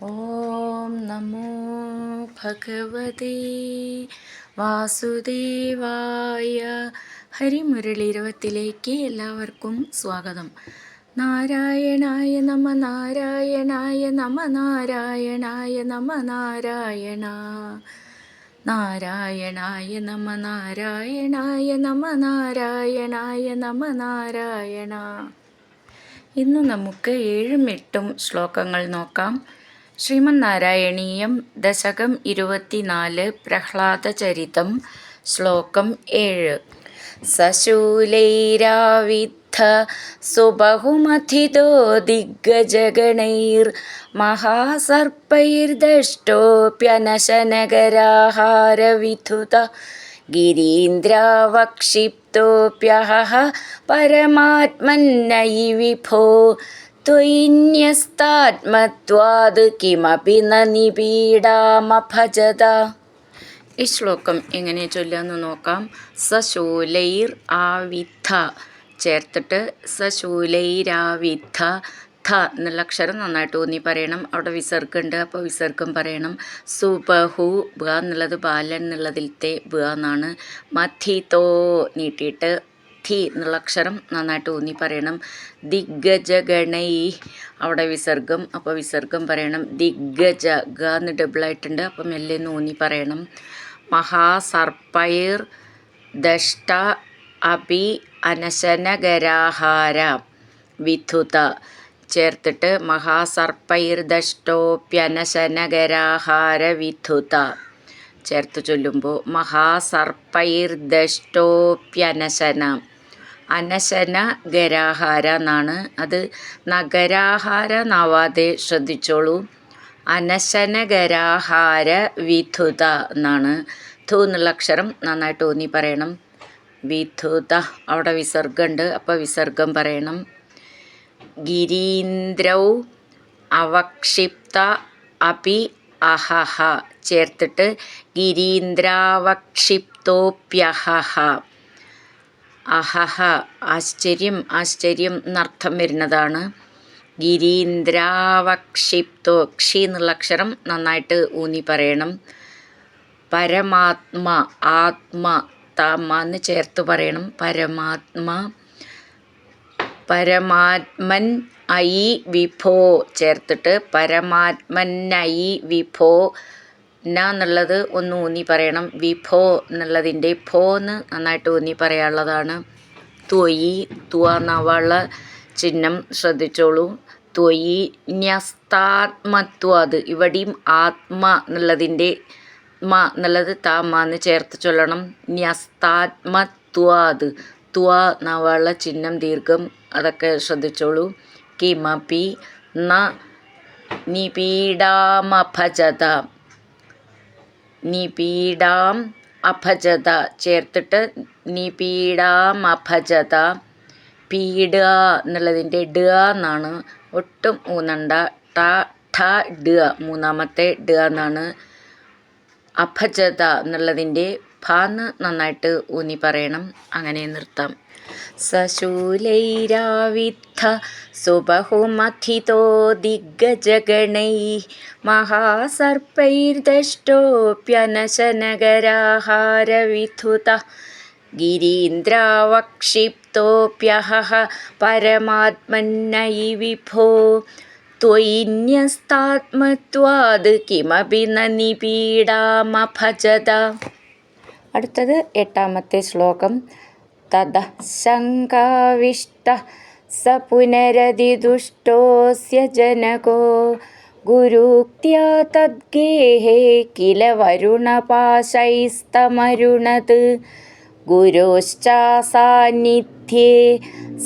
ഓം നമോ ഭഗവതേ വാസുദേവായ. ഹരിമുരളി 20 എല്ലാവർക്കും സ്വാഗതം. നാരായണായ നമ നാരായണായ നമ നാരായണായ നമ നാരായണ നാരായണായ നമ നാരായണായ നമ നാരായണായ നമ നാരായണ. ഇന്ന് നമുക്ക് 7ഉം 8ഉം ശ്ലോകങ്ങൾ നോക്കാം. ശ്രീമന്നാരായണീയം ദശകം 24 പ്രഹ്ലാദചരിതം ശ്ലോകം 7. സശൂലൈരാവിദ്ധ സുബഹുമഥിതോ ദിഗ്ഗജഗണൈർ മഹാസർപ്പൈർദഷ്ടോപ്യനശനഗരാഹാരവിധുത ഗിരീന്ദ്രാവക്ഷിപ്തോപ്യഹ പരമാത്മന്നയി വിഭോ ത്വയിന്യസ്താത്മത്വാത് കിമപി ന നിപീഡാമഭജത. ഈ ശ്ലോകം എങ്ങനെ ചൊല്ലാന്ന് നോക്കാം. സശൂലൈർ ആവിദ്ധ ചേർത്തിട്ട് സശൂലൈരാവിദ്ധ ധ എന്നുള്ള അക്ഷരം നന്നായിട്ട് ഊന്നി പറയണം. അവിടെ വിസർഗമുണ്ട്, അപ്പോൾ വിസർഗം പറയണം. സുബഹു ബ എന്നുള്ളത് ബാലൻ എന്നുള്ളതിലത്തെ ബ എന്നാണ്. മഥിതോ നീട്ടിയിട്ട് ധി എന്നുള്ള അക്ഷരം നന്നായിട്ട് ഊന്നി പറയണം. ദിഗ്ഗജഗണൈ അവിടെ വിസർഗം, അപ്പോൾ വിസർഗം പറയണം. ദിഗ്ഗജ ഗ എന്ന് ഡബിളായിട്ടുണ്ട്, അപ്പം മെല്ലെ ഊന്നി പറയണം. മഹാസർപ്പൈർ ദഷ്ട അപി അനശനഗരാഹാര വിധുത ചേർത്തിട്ട് മഹാസർപ്പൈർദഷ്ടോപ്യനശനഗരാഹാര വിധുത ചേർത്ത് ചൊല്ലുമ്പോൾ മഹാസർപ്പൈർദഷ്ടോപ്യനശന അനശന ഗരാഹാര എന്നാണ്. അത് നഗരാഹാര നാവാതെ ശ്രദ്ധിച്ചോളൂ. അനശനഗരാഹാര വിധുത എന്നാണ്. ധു എന്നുള്ള അക്ഷരം നന്നായിട്ട് ഊന്നി പറയണം. വിധുത അവിടെ വിസർഗമുണ്ട്, അപ്പോൾ വിസർഗം പറയണം. ഗിരീന്ദ്രൗ അവക്ഷിപ്ത അപി അഹഹ ചേർത്തിട്ട് ഗിരീന്ദ്രാവക്ഷിപ്തോപ്യഹ. അഹഹ ആശ്ചര്യം ആശ്ചര്യം എന്നർത്ഥം വരുന്നതാണ്. ഗിരീന്ദ്രാവക്ഷിപ്തോ ക്ഷി എന്നുള്ള അക്ഷരം നന്നായിട്ട് ഊന്നി പറയണം. പരമാത്മ ആത്മ താമ എന്ന് ചേർത്ത് പറയണം. പരമാത്മ പരമാത്മൻ ഐ വിഭോ ചേർത്തിട്ട് പരമാത്മന്നൈ വിഭോ ന എന്നുള്ളത് ഒന്ന് ഊന്നി പറയണം. വിഭോ എന്നുള്ളതിൻ്റെ ഭോ എന്ന് നന്നായിട്ട് ഊന്നി പറയാനുള്ളതാണ്. ത്വയി ത്വ നവള ചിഹ്നം ശ്രദ്ധിച്ചോളൂ. ത്വയി ന്യസ്താത്മത്വാത് ഇവിടെയും ആത്മ എന്നുള്ളതിൻ്റെ മ എന്നുള്ളത് താമ എന്ന് ചേർത്ത് ചൊല്ലണം. ന്യസ്താത്മത്വാത് ത്വ നവള ചിഹ്നം ദീർഘം അതൊക്കെ ശ്രദ്ധിച്ചോളൂ. കിമപി ന നിപീഡാമഭജത നിപീഡാം അഭജത ചേർത്തിട്ട് നിപീഡാമഭജത. പീഡ എന്നുള്ളതിൻ്റെ ഡ എന്നാണ്. ഒട്ടും ഊന്നണ്ട. ട ഠ ഡ മൂന്നാമത്തെ ഡ എന്നാണ്. അഭജത എന്നുള്ളതിൻ്റെ ഭാന്ന് നന്നായിട്ട് ഊന്നി പറയണം. അങ്ങനെ നിർത്താം. സശൂലൈരാവിദ്ധ സുബഹുമഥിതോ ദിഗ്ഗജഗണൈ മഹാസർപ്പൈർദഷ്ടോപ്യനശനഗരാഹാരവിധുത ഗിരീന്ദ്രാവക്ഷിപ്തോപ്യഹ പരമാത്മന്നൈ വിഭോ ത്വയിന്യസ്താത്മത്വാത് കിമപി ന നിപീഡാമഭജത. അടുത്തത് 8ാമത്തെ ശ്ലോകം. തദ ശങ്കാവിഷ്ട സ പുനരതിദുഷ്ടോസ്യ ജനകോ ഗുരുക്ത്യാ തദ്ഗേഹേ കില വരുണപാശൈസ്തമരുണത് ഗുരോശ്ചാസാന്നിധ്യേ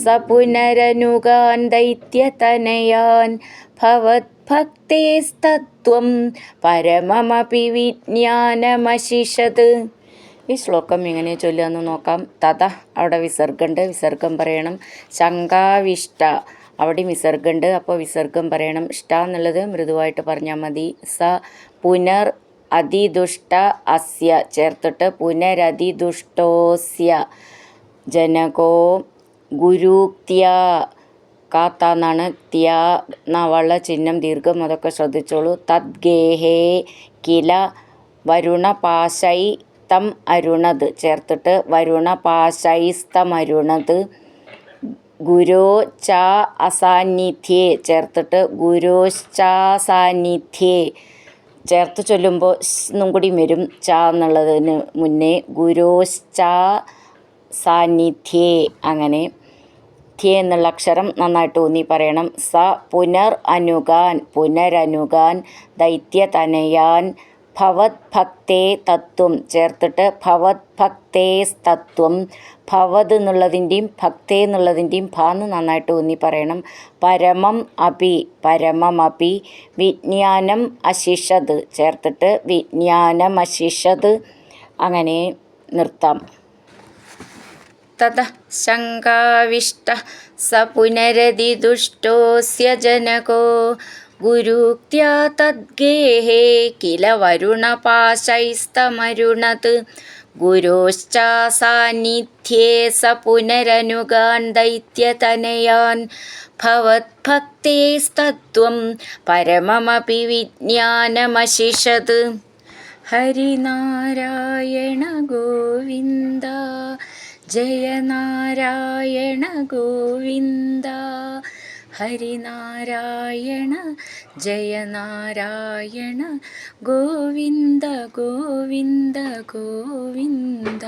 സ പുനരനുഗാൻ ദൈത്യതനയാൻ ഭവദ്ഭക്തേസ്തത്വം പരമമപി വിജ്ഞാനമശിഷത്. ഈ ശ്ലോകം എങ്ങനെ ചൊല്ലുകയെന്ന് നോക്കാം. തഥ അവിടെ വിസർഗമുണ്ട്, വിസർഗം പറയണം. ശങ്കാവിഷ്ട അവിടെ വിസർഗമുണ്ട്, അപ്പോൾ വിസർഗം പറയണം. ഇഷ്ട എന്നുള്ളത് മൃദുവായിട്ട് പറഞ്ഞാൽ മതി. സ പുനർ അതിദുഷ്ട അസ്യ ചേർത്തിട്ട് പുനരതിദുഷ്ടോസ്യ ജനകോ ഗുരുക്ത്യ കാത്ത എന്നാണ്. ത്യ നവള ചിഹ്നം ദീർഘം, അതൊക്കെ ശ്രദ്ധിച്ചോളൂ. തദ്ഗേഹേ കില വരുണപാശൈസ്തം അരുണത് ചേർത്തിട്ട് വരുണപാശൈസ്തമരുണത്. ഗുരോ ച അസാന്നിധ്യേ ചേർത്തിട്ട് ഗുരോശ്ചാസാന്നിധ്യേ ചേർത്ത് ചൊല്ലുമ്പോൾ എന്നും കൂടി വരും ച എന്നുള്ളതിന് മുന്നേ. ഗുരോശ്ചാ സാന്നിധ്യേ. അങ്ങനെ ധ്യേ എന്നുള്ള അക്ഷരം നന്നായിട്ട് ഊന്നി പറയണം. സ പുനരനുഗാൻ പുനരനുഗാൻ ദൈത്യതനയാൻ ഭവദ്ഭക്തേ തത്വം ചേർത്തിട്ട് ഭവദ്ഭക്തേ തത്വം. ഭവത് എന്നുള്ളതിൻ്റെയും ഭക്തേ എന്നുള്ളതിൻ്റെയും ഭാന്ന് നന്നായിട്ട് ഊന്നി പറയണം. പരമം അപി പരമമപി വിജ്ഞാനം അശിഷത് ചേർത്തിട്ട് വിജ്ഞാനം അശിഷത്. അങ്ങനെ നിർത്താം. തതഃ ശങ്കാവിഷ്ടഃ സ പുനരതിദുഷ്ടോസ്യ ജനകോ ഗുരുക്ത്യാ തദ്ഗേഹേ കില വരുണപാശൈസ്തമരുണത്. ഗുരോശ്ചാസാന്നിധ്യേ സ പുനരനുഗാൻ ദൈത്യതനയാൻ ഭവദ്ഭക്തേസ്തത്വം പരമമപി വിജ്ഞാനമശിഷത്. ഹരിനാരായണ ഗോവിന്ദ ജയ നാരായണ ഗോവിന്ദ. ഹരിനാരായണ ജയ നാരായണ ഗോവിന്ദ ഗോവിന്ദ ഗോവിന്ദ.